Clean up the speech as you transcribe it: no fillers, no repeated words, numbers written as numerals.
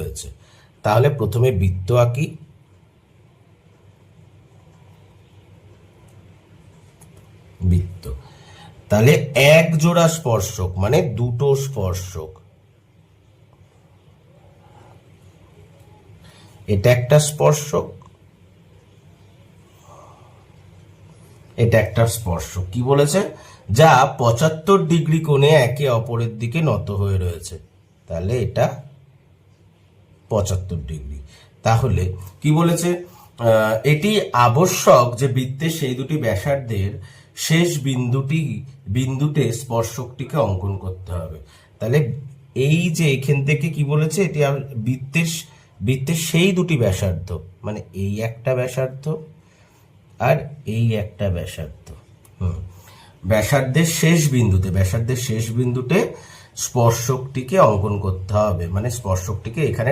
হয়েছে। তাহলে প্রথমে বৃত্ত আঁকি। বৃত্ত, তাহলে এক জোড়া স্পর্শক মানে দুটো স্পর্শক, এটা একটা স্পর্শক, এটা একটা স্পর্শক। কি বলেছে? যা 75 ডিগ্রি কোণে একে অপরের দিকে নত হয়ে রয়েছে। তাহলে এটা 75 ডিগ্রি। তাহলে কি বলেছে? এটি আবশ্যক যে বৃত্তের সেই দুটি ব্যাসার্ধের শেষ বিন্দুতে স্পর্শকটিকে অঙ্কন করতে হবে। তাহলে এই যে এখান থেকে কি বলেছে, এটি বৃত্তের সেই দুটি ব্যাসার্ধ, মানে এই একটা ব্যাসার্ধ আর এই একটা ব্যাসার্ধ, ব্যাসার্ধের শেষ বিন্দুতে স্পর্শকটিকে অঙ্কন করতে হবে, মানে স্পর্শকটিকে এখানে